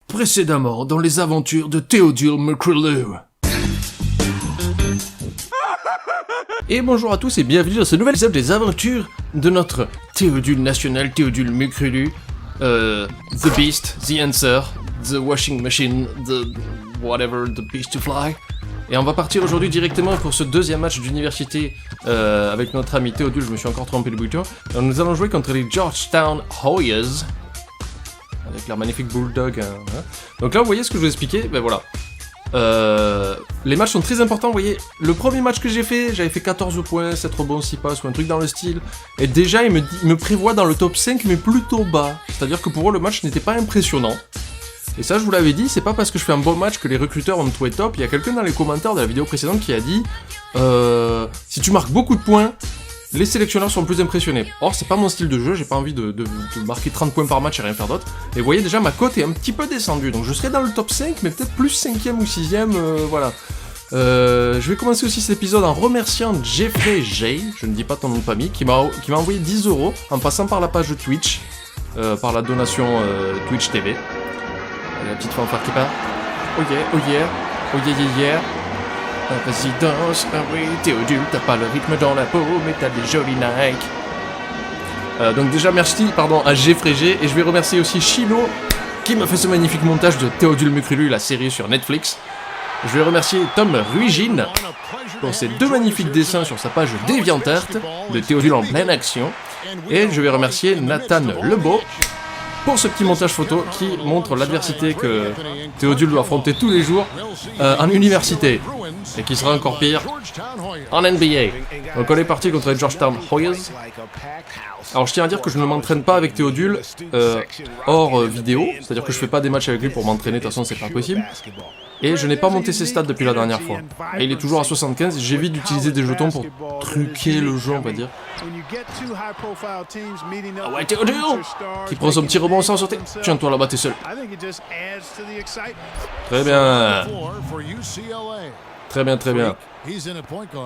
Précédemment, dans les aventures de Théodule McCrelou. Et bonjour à tous et bienvenue dans ce nouvel épisode des aventures de notre Théodule national, Théodule McCrelou. The Beast, The Answer, The Washing Machine, The Whatever, The Beast to Fly. Et on va partir aujourd'hui directement pour ce deuxième match d'université avec notre ami Théodule, je me suis encore trompé le bouton. Alors, nous allons jouer contre les Georgetown Hoyas. Avec leur magnifique bulldog. Hein. Donc là, vous voyez ce que je vous expliquais. Ben voilà. Les matchs sont très importants, vous voyez. Le premier match que j'ai fait, j'avais fait 14 points, 7 rebonds, 6 passes ou un truc dans le style. Et déjà, il me prévoit dans le top 5, mais plutôt bas. C'est-à-dire que pour eux, le match n'était pas impressionnant. Et ça, je vous l'avais dit, c'est pas parce que je fais un bon match que les recruteurs vont me trouver top. Il y a quelqu'un dans les commentaires de la vidéo précédente qui a dit si tu marques beaucoup de points, les sélectionneurs sont plus impressionnés. Or, c'est pas mon style de jeu, j'ai pas envie de marquer 30 points par match et rien faire d'autre. Et vous voyez déjà, ma cote est un petit peu descendue, donc je serai dans le top 5, mais peut-être plus 5ème ou 6ème, voilà. Je vais commencer aussi cet épisode en remerciant Jeffrey J, je ne dis pas ton nom de famille, qui m'a envoyé 10€ en passant par la page de Twitch, par la donation Twitch TV. La petite fanfare qui part. Oh yeah, oh yeah, oh yeah, yeah, yeah. Vas-y danse, ah oui, Théodule, t'as pas le rythme dans la peau, mais t'as des jolis Nike. Donc déjà merci, à Jeffrey G, et je vais remercier aussi Chino, qui m'a fait ce magnifique montage de Théodule McCrelou, la série sur Netflix. Je vais remercier Tom Ruigine pour ses 2 magnifiques dessins sur sa page DeviantArt, de Théodule en pleine action. Et je vais remercier Nathan Lebeau pour ce petit montage photo qui montre l'adversité que Théodule doit affronter tous les jours en université, et qui sera encore pire en NBA. Donc on est parti contre les Georgetown Hoyas. Alors je tiens à dire que je ne m'entraîne pas avec Théodule hors vidéo, c'est-à-dire que je fais pas des matchs avec lui pour m'entraîner, de toute façon c'est pas possible. Et je n'ai pas monté ses stats depuis la dernière fois. Et il est toujours à 75, j'évite d'utiliser des jetons pour truquer le jeu, on va dire. Ah ouais, Théodule qui prend son petit rebond sans sauter. Tiens-toi là-bas, t'es seul. Très bien. Très bien, très bien.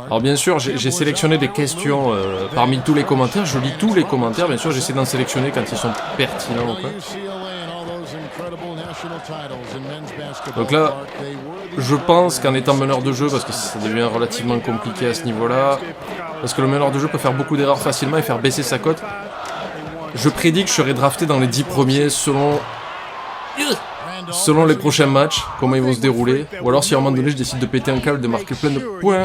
Alors bien sûr, j'ai sélectionné des questions parmi tous les commentaires. Je lis tous les commentaires, bien sûr, j'essaie d'en sélectionner quand ils sont pertinents ou quoi. Donc là, je pense qu'en étant meneur de jeu, parce que ça devient relativement compliqué à ce niveau-là, parce que le meneur de jeu peut faire beaucoup d'erreurs facilement et faire baisser sa cote, je prédis que je serai drafté dans les 10 premiers selon les prochains matchs, comment ils vont se dérouler, ou alors si à un moment donné je décide de péter un câble, de marquer plein de points.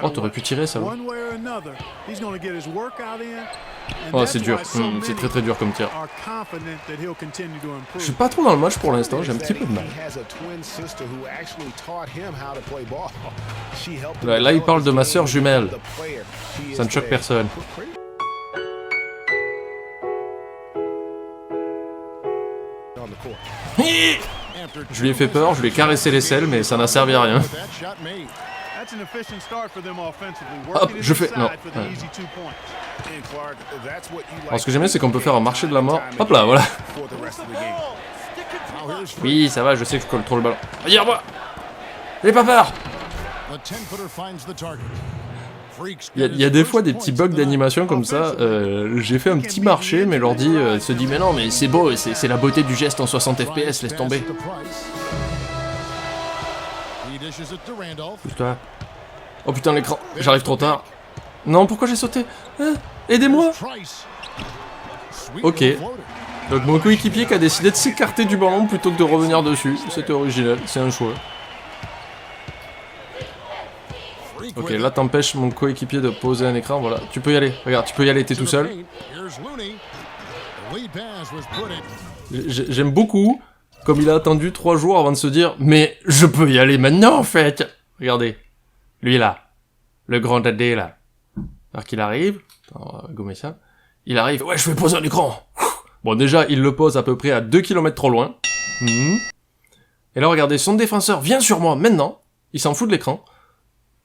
Oh, t'aurais pu tirer ça, ouais. Oh, c'est dur, c'est très très dur comme tir. Je suis pas trop dans le match pour l'instant, j'ai un petit peu de mal. Là il parle de ma sœur jumelle, ça ne choque personne. Je lui ai fait peur, je lui ai caressé les selles, mais ça n'a servi à rien. Hop, je fais... Non. Ouais. Alors ce que j'aime bien, c'est qu'on peut faire un marché de la mort. Hop là, voilà. Oui, ça va, je sais que je contrôle le ballon. Regarde moi. J'ai pas peur. Il y a des fois des petits bugs d'animation comme ça, j'ai fait un petit marché, mais l'ordi se dit mais non, mais c'est beau, c'est la beauté du geste en 60 FPS, laisse tomber. Putain. Oh putain l'écran, j'arrive trop tard. Non, pourquoi j'ai sauté? Aidez-moi. Ok. Donc mon coéquipier qui a décidé de s'écarter du ballon plutôt que de revenir dessus, c'était original, c'est un choix. Ok, là t'empêches mon coéquipier de poser un écran, voilà. Tu peux y aller, regarde, tu peux y aller, t'es tout seul. J'aime beaucoup, comme il a attendu 3 jours avant de se dire « Mais je peux y aller maintenant en fait !» Regardez, lui là, le grand dadé là. Alors qu'il arrive, attends, on va gommer ça. Il arrive, ouais je vais poser un écran. Bon déjà, il le pose à peu près à 2 km trop loin. Et là regardez, son défenseur vient sur moi maintenant, il s'en fout de l'écran.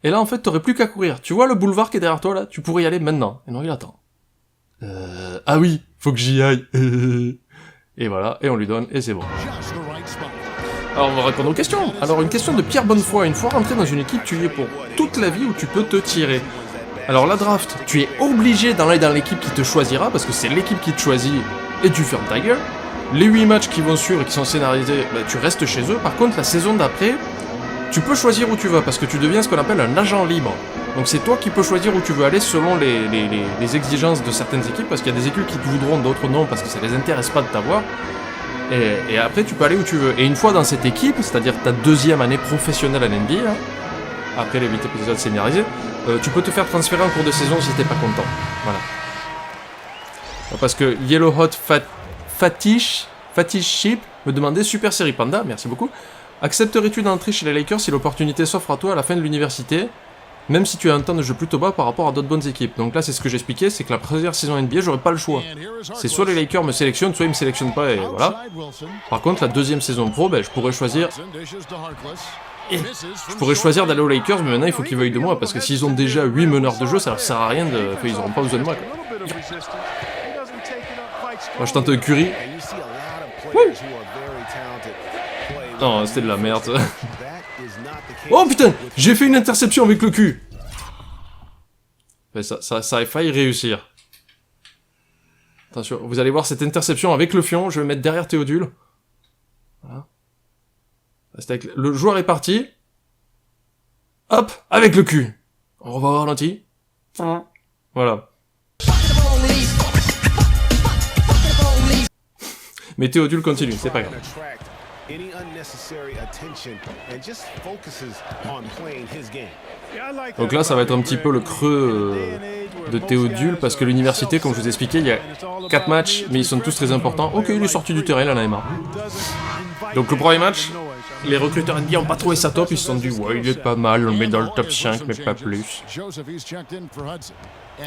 Et là, en fait, t'aurais plus qu'à courir. Tu vois le boulevard qui est derrière toi, là? Tu pourrais y aller maintenant. Et non, il attend. Ah oui, faut que j'y aille. Et voilà, et on lui donne, et c'est bon. Alors, on va répondre aux questions. Alors, une question de Pierre Bonnefoy. Une fois rentré dans une équipe, tu y es pour toute la vie ou tu peux te tirer? Alors, la draft, tu es obligé d'aller dans l'équipe qui te choisira, parce que c'est l'équipe qui te choisit, et tu fermes ta gueule. Les 8 matchs qui vont suivre et qui sont scénarisés, bah, tu restes chez eux. Par contre, la saison d'après, tu peux choisir où tu vas parce que tu deviens ce qu'on appelle un agent libre. Donc c'est toi qui peux choisir où tu veux aller selon les exigences de certaines équipes, parce qu'il y a des équipes qui te voudront, d'autres non, parce que ça les intéresse pas de t'avoir. Et après, tu peux aller où tu veux. Et une fois dans cette équipe, c'est-à-dire ta deuxième année professionnelle à l'NBA, hein, après les 8 épisodes scénarisés, tu peux te faire transférer en cours de saison si t'es pas content. Voilà. Parce que Yellow Hot Fatish Ship me demandait Super Série Panda, merci beaucoup. Accepterais-tu d'entrer chez les Lakers si l'opportunité s'offre à toi à la fin de l'université, même si tu as un temps de jeu plutôt bas par rapport à d'autres bonnes équipes? Donc là, c'est ce que j'expliquais, c'est que la première saison NBA, j'aurais pas le choix. C'est soit les Lakers me sélectionnent, soit ils me sélectionnent pas, et voilà. Par contre, la deuxième saison pro, ben, je pourrais choisir... Je pourrais choisir d'aller aux Lakers, mais maintenant il faut qu'ils veuillent de moi, parce que s'ils ont déjà 8 meneurs de jeu, ça leur sert à rien de... Enfin, ils auront pas besoin de moi, quoi. Moi, je tente un Curry. Non, c'était de la merde. Oh putain, j'ai fait une interception avec le cul. Mais ça a failli réussir. Attention, vous allez voir cette interception avec le fion, je vais mettre derrière Théodule. Voilà. Le joueur est parti. Hop, avec le cul. Au revoir, ralenti. Voilà. Mais Théodule continue, c'est pas grave. Donc là, ça va être un petit peu le creux de Théodule, parce que l'université, comme je vous expliquais, il y a 4 matchs, mais ils sont tous très importants. Ok, il est sorti du terrain, il en avait marre. Donc le premier match, les recruteurs NBA ont pas trouvé ça top, ils se sont dit ouais, il est pas mal, on le met dans le top 5, mais pas plus.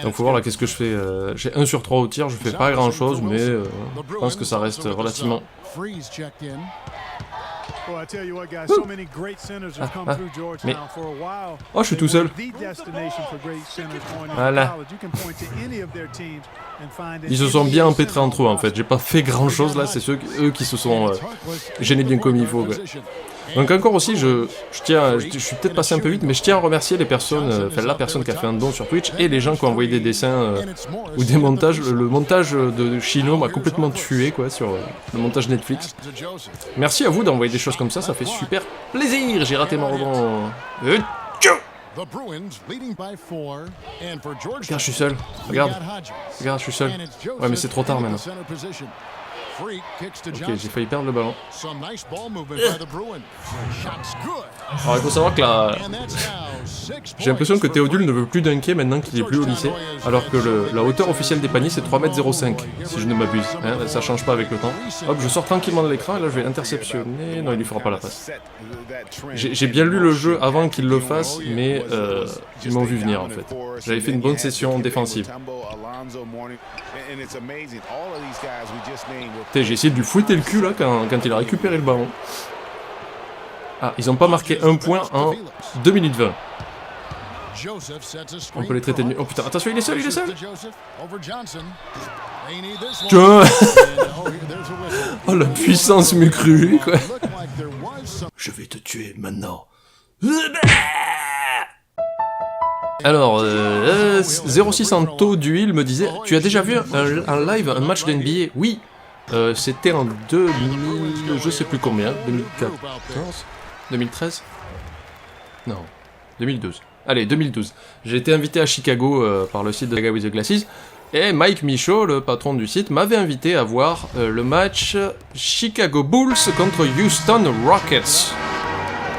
Donc faut voir là, qu'est-ce que je fais. J'ai 1 sur 3 au tir, je fais pas grand chose, mais je pense que ça reste relativement... Mais... Oh, je suis tout seul. Voilà. Ils se sont bien empêtrés entre eux en fait. J'ai pas fait grand chose là, c'est eux qui se sont gênés bien comme il faut. Quoi. Donc encore aussi, je suis peut-être passé un peu vite, mais je tiens à remercier les personnes, enfin la personne qui a fait un don sur Twitch et les gens qui ont envoyé des dessins ou des montages. Le montage de Chino m'a complètement tué quoi sur le montage Netflix. Merci à vous d'envoyer des choses comme ça fait super plaisir. J'ai raté mon rebond. Regarde, je suis seul. Regarde, je suis seul. Ouais, mais c'est trop tard maintenant. Ok, j'ai failli perdre le ballon. Alors il faut savoir que là... J'ai l'impression que Théodule ne veut plus dunker maintenant qu'il est plus au lycée, alors que la hauteur officielle des paniers c'est 3,05 m, si je ne m'abuse. Hein, ça change pas avec le temps. Hop, je sors tranquillement de l'écran et là je vais interceptionner... Non, il lui fera pas la passe. J'ai bien lu le jeu avant qu'il le fasse, mais ils m'ont vu venir en fait. J'avais fait une bonne session défensive. J'ai essayé de lui fouetter le cul là quand il a récupéré le ballon. Ah, ils ont pas marqué un point en 2 minutes 20. On peut les traiter de... Oh putain, attention, il est seul, Tiens. Oh la puissance Mukru, quoi. Je vais te tuer maintenant. Alors, 06 Anto d'huile me disait, tu as déjà vu un live, un match d'NBA? Oui, c'était en 2000, je sais plus combien, 2014, 2013? Non, 2012. Allez, 2012. J'ai été invité à Chicago par le site de Gaga with the Glasses, et Mike Michaud, le patron du site, m'avait invité à voir le match Chicago Bulls contre Houston Rockets,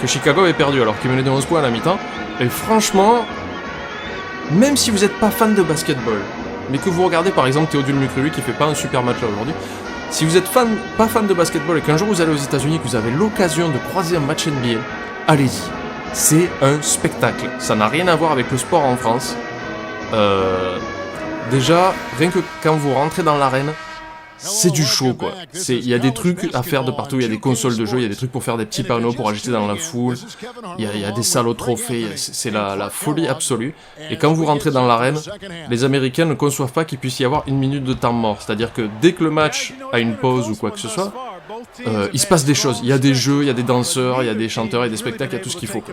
que Chicago avait perdu alors qu'il menait de 11 points à la mi-temps, et franchement... Même si vous n'êtes pas fan de basketball, mais que vous regardez par exemple Théodule Mukru qui fait pas un super match là aujourd'hui, si vous êtes pas fan de basketball et qu'un jour vous allez aux États-Unis et que vous avez l'occasion de croiser un match NBA, allez-y. C'est un spectacle. Ça n'a rien à voir avec le sport en France. Déjà, rien que quand vous rentrez dans l'arène, c'est du show quoi. Il y a des trucs à faire de partout, il y a des consoles de jeu, il y a des trucs pour faire des petits panneaux pour agiter dans la foule, il y a des salles aux trophées, c'est la folie absolue. Et quand vous rentrez dans l'arène, les Américains ne conçoivent pas qu'il puisse y avoir 1 minute de temps mort. C'est-à-dire que dès que le match a une pause ou quoi que ce soit, il se passe des choses. Il y a des jeux, il y a des danseurs, il y a des chanteurs, il y a des spectacles, il y a tout ce qu'il faut.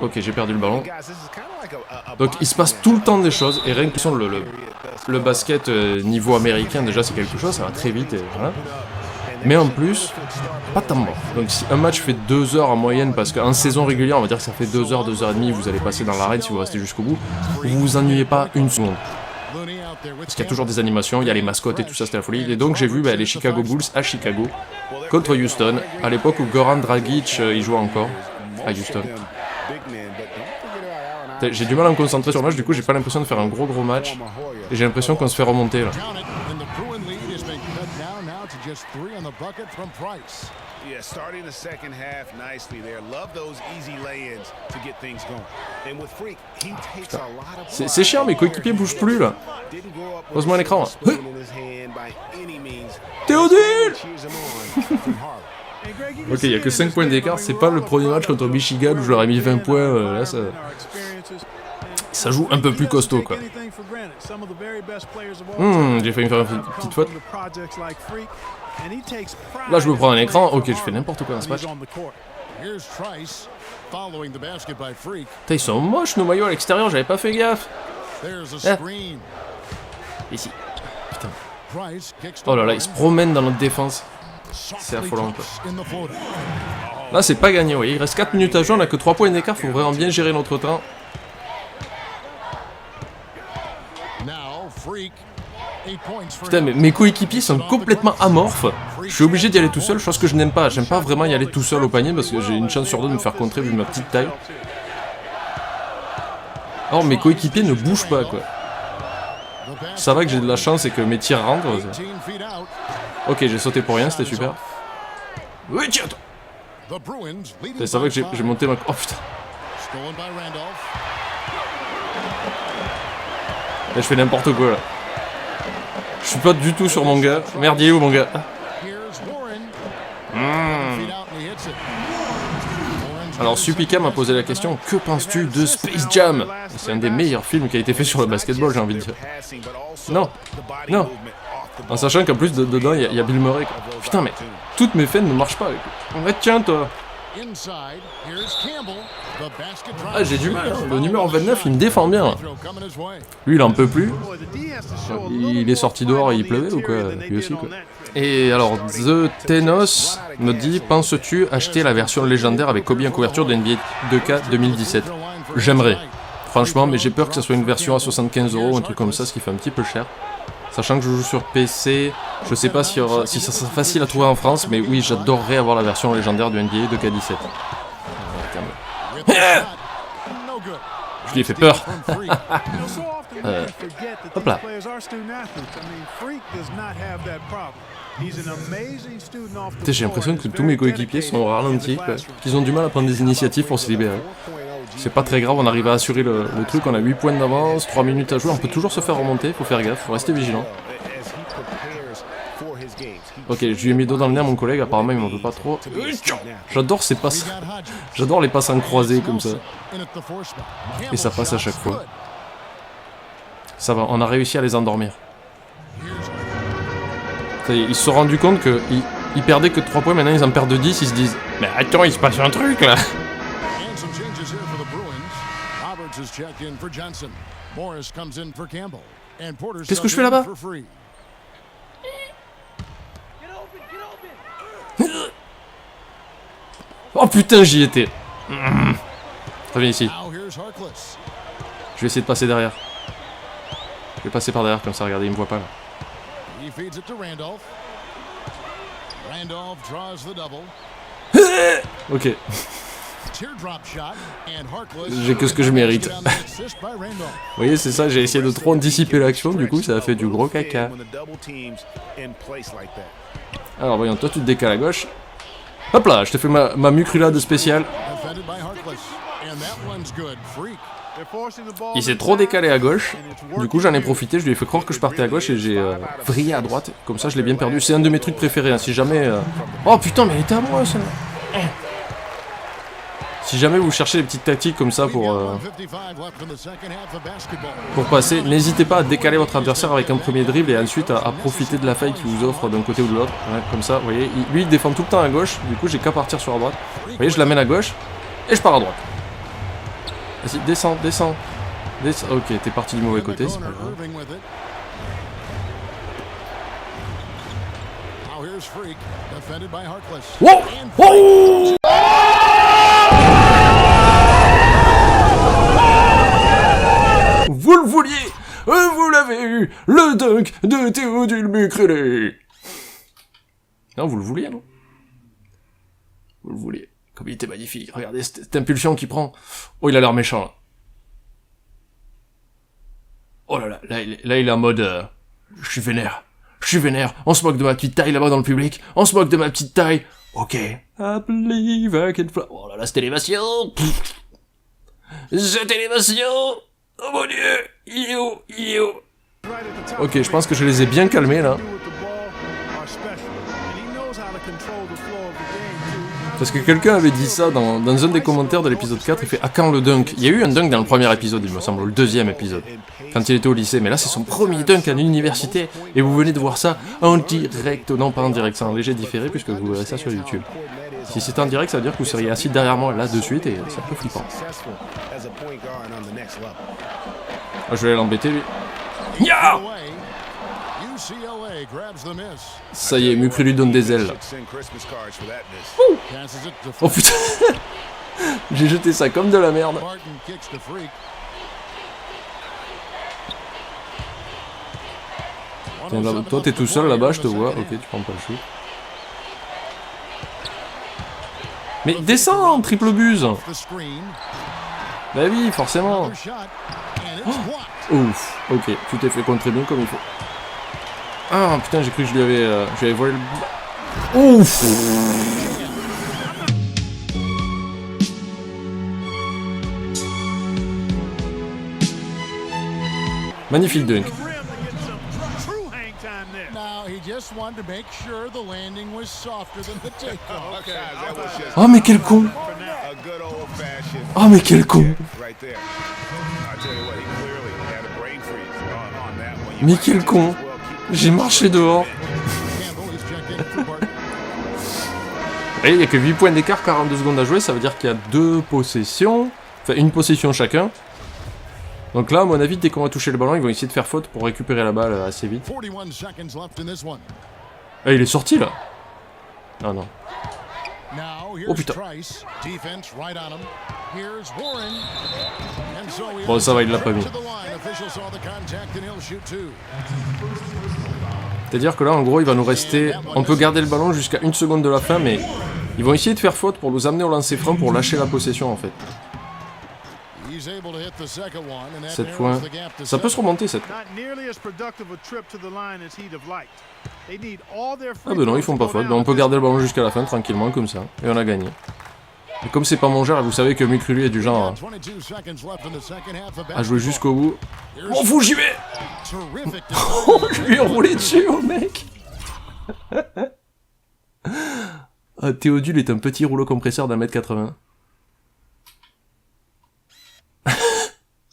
Ok, j'ai perdu le ballon. Donc il se passe tout le temps des choses, et rien que le basket niveau américain, déjà c'est quelque chose, ça va très vite et voilà. Mais en plus, pas de temps mort. Donc si un match fait 2 heures en moyenne, parce qu'en saison régulière, on va dire que ça fait 2 heures, 2 heures et demie, vous allez passer dans l'arène si vous restez jusqu'au bout, vous vous ennuyez pas une seconde. Parce qu'il y a toujours des animations, il y a les mascottes et tout ça, c'était la folie. Et donc j'ai vu les Chicago Bulls à Chicago, contre Houston, à l'époque où Goran Dragic il jouait encore, à Houston. J'ai du mal à me concentrer sur le match, du coup j'ai pas l'impression de faire un gros match. Et j'ai l'impression qu'on se fait remonter là. C'est chiant, mes coéquipiers bougent plus là. Pose-moi l'écran. Théodule. Ok, il y a que 5 points d'écart, c'est pas le premier match contre Michigan où je leur ai mis 20 points, là ça joue un peu plus costaud quoi. J'ai failli me faire une petite faute. Là je me prends un écran, ok je fais n'importe quoi dans ce match. Putain ils sont moches nos maillots à l'extérieur, j'avais pas fait gaffe. Ici. Putain. Oh là là, ils se promènent dans notre défense. C'est affolant quoi. Là c'est pas gagné, oui. Il reste 4 minutes à jouer, on a que 3 points d'écart, faut vraiment bien gérer notre temps. Putain mais mes coéquipiers sont complètement amorphes. Je suis obligé d'y aller tout seul, chose que je n'aime pas. J'aime pas vraiment y aller tout seul au panier parce que j'ai une chance sur deux de me faire contrer vu ma petite taille. Or mes coéquipiers ne bougent pas quoi. Ça va que j'ai de la chance et que mes tirs rentrent. Ok j'ai sauté pour rien, c'était super. Oui tiens toi. Ça va que j'ai monté ma... Oh putain. Là, je fais n'importe quoi là. Je suis pas du tout sur mon gars. Merde, il est où mon gars? Alors Supika m'a posé la question, que penses-tu de Space Jam? C'est un des meilleurs films qui a été fait sur le basketball, j'ai envie de dire. Non, non. En sachant qu'en plus dedans il y a Bill Murray quoi. Putain mais toutes mes feintes ne marchent pas. Ouais tiens toi. Ah j'ai du mal, hein. Le numéro 29 il me défend bien. Lui il en peut plus. Il est sorti dehors et il pleuvait ou quoi? Lui aussi quoi. Et alors The Tenos me dit, penses-tu acheter la version légendaire avec Kobe en couverture de NBA 2K 2017? J'aimerais, franchement, mais j'ai peur que ça soit une version à 75 € ou un truc comme ça, ce qui fait un petit peu cher. Sachant que je joue sur PC, je sais pas si ça sera facile à trouver en France, mais oui, j'adorerais avoir la version légendaire du NBA 2K17. Je lui ai fait peur. Hop là. J'ai l'impression que tous mes coéquipiers sont ralentis, qu'ils ont du mal à prendre des initiatives pour se libérer. C'est pas très grave, on arrive à assurer le truc, on a 8 points d'avance, 3 minutes à jouer, on peut toujours se faire remonter, faut faire gaffe, faut rester vigilant. Ok, je lui ai mis dos dans le nez à mon collègue, apparemment il m'en veut pas trop. J'adore ces passes, j'adore les passes en croisée comme ça. Et ça passe à chaque fois. Ça va, on a réussi à les endormir. Ça y est, ils se sont rendus compte qu'ils perdaient que 3 points, maintenant ils en perdent 10, ils se disent mais attends, il se passe un truc là. Qu'est-ce que je fais là-bas? Oh putain, j'y étais. Reviens ici. Je vais essayer de passer derrière. Je vais passer par derrière comme ça, regardez, il me voit pas là. Ok. J'ai que ce que je mérite. Vous voyez, c'est ça, j'ai essayé de trop anticiper l'action, du coup ça a fait du gros caca. Alors voyons, toi tu te décales à gauche. Hop là, je te fais ma mucrulade spéciale. Il s'est trop décalé à gauche, du coup j'en ai profité, je lui ai fait croire que je partais à gauche et j'ai vrillé à droite, comme ça je l'ai bien perdu. C'est un de mes trucs préférés, hein. Si jamais... Oh putain, mais elle était à moi celle-là. Si jamais vous cherchez des petites tactiques comme ça pour passer, n'hésitez pas à décaler votre adversaire avec un premier dribble et ensuite à profiter de la faille qu'il vous offre d'un côté ou de l'autre. Ouais, comme ça, vous voyez, lui il défend tout le temps à gauche, du coup j'ai qu'à partir sur la droite. Vous voyez, je l'amène à gauche et je pars à droite. Vas-y, descends. Ok, t'es parti du mauvais côté, c'est pas grave. Wow! Oh! Vous le vouliez! Vous l'avez eu! Le dunk de Théodule Mukrele! Non, vous le vouliez, non? Vous le vouliez. Comme il était magnifique. Regardez cette impulsion qu'il prend. Oh, il a l'air méchant, là. Oh là là, là il est en mode... je suis vénère. Je suis vénère. On se moque de ma petite taille là-bas dans le public. On se moque de ma petite taille. Ok. I believe I can fly. Oh là là, cette élévation. Cette élévation. Oh mon dieu. Il est où? Il est où? Ok, je pense que je les ai bien calmés, là. Parce que quelqu'un avait dit ça dans un des commentaires de l'épisode 4, il fait « Ah, quand le dunk ?» Il y a eu un dunk dans le premier épisode, il me semble, le deuxième épisode, quand il était au lycée, mais là c'est son premier dunk à l'université, et vous venez de voir ça en direct, non pas en direct, c'est en léger différé, puisque vous verrez ça sur YouTube. Si c'était en direct, ça veut dire que vous seriez assis derrière moi là de suite, et c'est un peu flippant. Ah, je vais aller l'embêter, lui. Ya! Ça y est, Mukrele lui donne des ailes. Oh putain. J'ai jeté ça comme de la merde. Tiens, là, toi t'es tout seul là-bas, je te vois. Ok, tu prends pas le shoot. Mais descends, triple buse. Bah oui, forcément. Oh, ouf, ok, tu t'es fait contrer bien comme il faut. Ah putain, j'ai cru que je lui avais volé le... Ouf. Magnifique dunk. Oh mais quel con. Oh mais quel con. Mais quel con. J'ai marché dehors. Et il n'y a que 8 points d'écart, 42 secondes à jouer, ça veut dire qu'il y a 2 possessions. Enfin, une possession chacun. Donc là, à mon avis, dès qu'on va toucher le ballon, ils vont essayer de faire faute pour récupérer la balle assez vite. Ah, il est sorti là. Ah non. Oh putain. Bon, ça va, il l'a pas mis. C'est-à-dire que là, en gros, il va nous rester... On peut garder le ballon jusqu'à 1 seconde de la fin, mais ils vont essayer de faire faute pour nous amener au lancer franc pour lâcher la possession, en fait. 7 points. Ça peut se remonter, 7. Ah ben non, ils font pas faute. Ben on peut garder le ballon jusqu'à la fin, tranquillement, comme ça. Et on a gagné. Et comme c'est pas mon genre, vous savez que Mukrele est du genre à jouer jusqu'au bout. M'en fous, j'y vais. Oh, je lui ai roulé dessus au mec. Ah, Théodule est un petit rouleau compresseur d'1m80.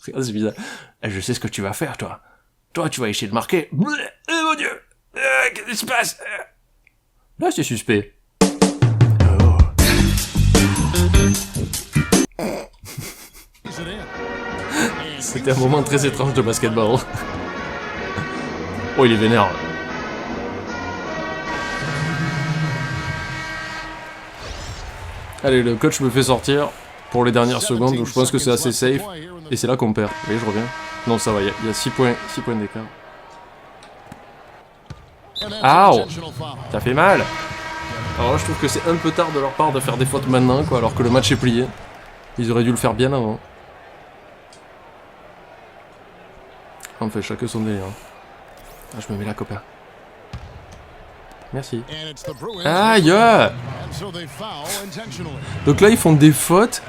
C'est bizarre. Je sais ce que tu vas faire, toi. Toi, tu vas essayer de marquer. Oh mon dieu. Qu'est-ce qui se passe? Là, c'est suspect. C'était un moment très étrange de basketball. Oh, il est vénère. Allez, le coach me fait sortir pour les dernières secondes, donc je pense que c'est assez safe. Et c'est là qu'on perd. Allez, je reviens. Non, ça va, il y a 6 points d'écart. Aouh! Ça fait mal! Alors là, je trouve que c'est un peu tard de leur part de faire des fautes maintenant, quoi, alors que le match est plié. Ils auraient dû le faire bien avant. On fait chacun son délire. Ah, je me mets là, copain. Merci. Aïe! Donc là, ils font des fautes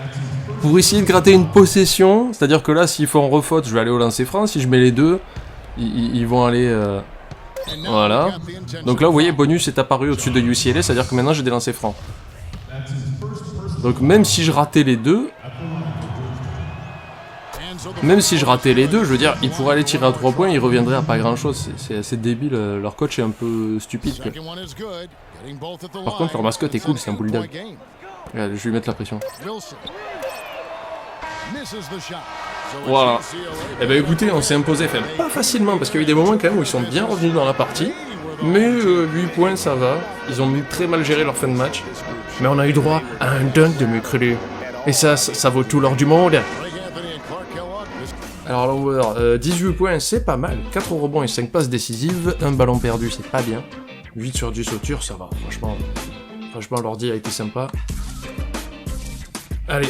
pour essayer de gratter une possession. C'est-à-dire que là, s'ils font refaute, je vais aller au lancer franc. Si je mets les deux, ils vont aller... Voilà. Donc là, vous voyez, bonus est apparu au-dessus de UCLA. C'est-à-dire que maintenant, j'ai des lancers francs. Donc même si je ratais les deux... je veux dire, ils pourraient aller tirer à 3 points, ils reviendraient à pas grand chose. C'est assez débile, leur coach est un peu stupide. Quoi. Par contre, leur mascotte est cool, c'est un bulldog. Regarde, je vais lui mettre la pression. Voilà. Eh ben écoutez, on s'est imposé, enfin pas facilement, parce qu'il y a eu des moments quand même où ils sont bien revenus dans la partie. Mais 8 points, ça va. Ils ont très mal géré leur fin de match. Mais on a eu droit à un dunk de Mukulu. Et ça vaut tout l'or du monde. Alors là, on va voir, 18 points, c'est pas mal. 4 rebonds et 5 passes décisives. Un ballon perdu, c'est pas bien. 8 sur 10 au tir, ça va. Franchement, l'ordi a été sympa. Allez,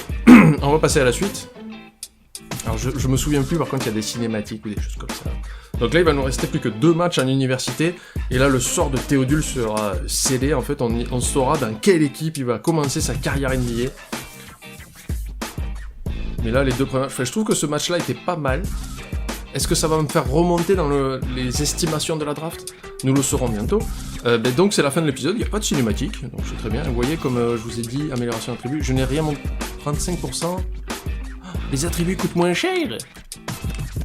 on va passer à la suite. Alors je me souviens plus, par contre, il y a des cinématiques ou des choses comme ça. Donc là, il va nous rester plus que 2 matchs en université. Et là, le sort de Théodule sera scellé. En fait, on saura dans quelle équipe il va commencer sa carrière NBA. Mais là, les 2 premiers... Enfin, je trouve que ce match-là était pas mal. Est-ce que ça va me faire remonter dans les estimations de la draft? Nous le saurons bientôt. Donc c'est la fin de l'épisode, il n'y a pas de cinématique, donc c'est très bien. Vous voyez, comme je vous ai dit, amélioration d'attributs, je n'ai rien monté. 35%. Les attributs coûtent moins cher.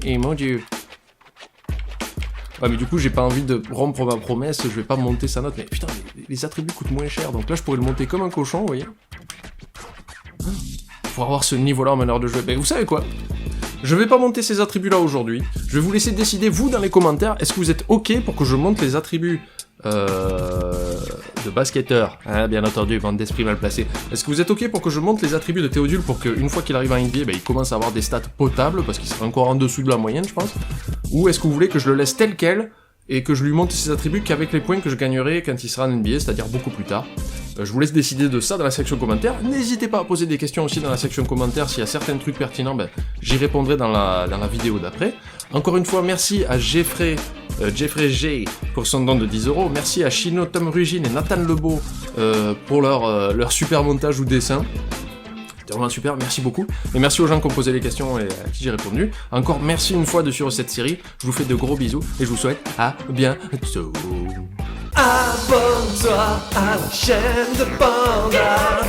Et mon dieu. Ouais, mais du coup, j'ai pas envie de rompre ma promesse, je vais pas monter sa note. Mais putain, les attributs coûtent moins cher, donc là je pourrais le monter comme un cochon, vous voyez. Pour avoir ce niveau-là en meneur de jeu. Mais vous savez quoi? Je vais pas monter ces attributs-là aujourd'hui. Je vais vous laisser décider, vous, dans les commentaires, est-ce que vous êtes OK pour que je monte les attributs de basketteur, hein, bien entendu, vente d'esprit mal placé. Est-ce que vous êtes OK pour que je monte les attributs de Théodule pour qu'une fois qu'il arrive en NBA, il commence à avoir des stats potables, parce qu'il sera encore en dessous de la moyenne, je pense? Ou est-ce que vous voulez que je le laisse tel quel, et que je lui monte ses attributs qu'avec les points que je gagnerai quand il sera en NBA, c'est-à-dire beaucoup plus tard? Je vous laisse décider de ça dans la section commentaires. N'hésitez pas à poser des questions aussi dans la section commentaires. S'il y a certains trucs pertinents, j'y répondrai dans la vidéo d'après. Encore une fois, merci à Jeffrey G pour son don de 10€. Merci à Chino, Tom Rugine et Nathan Lebeau pour leur super montage ou dessin. C'était vraiment super, merci beaucoup. Et merci aux gens qui ont posé les questions et à qui j'ai répondu. Encore merci une fois de suivre cette série. Je vous fais de gros bisous et je vous souhaite à bientôt. Abonne-toi à la chaîne de Panda.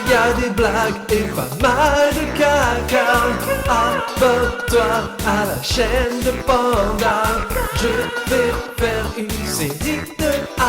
Y'a des blagues et pas mal de caca. Abonne-toi à la chaîne de Panda. Je vais faire une série de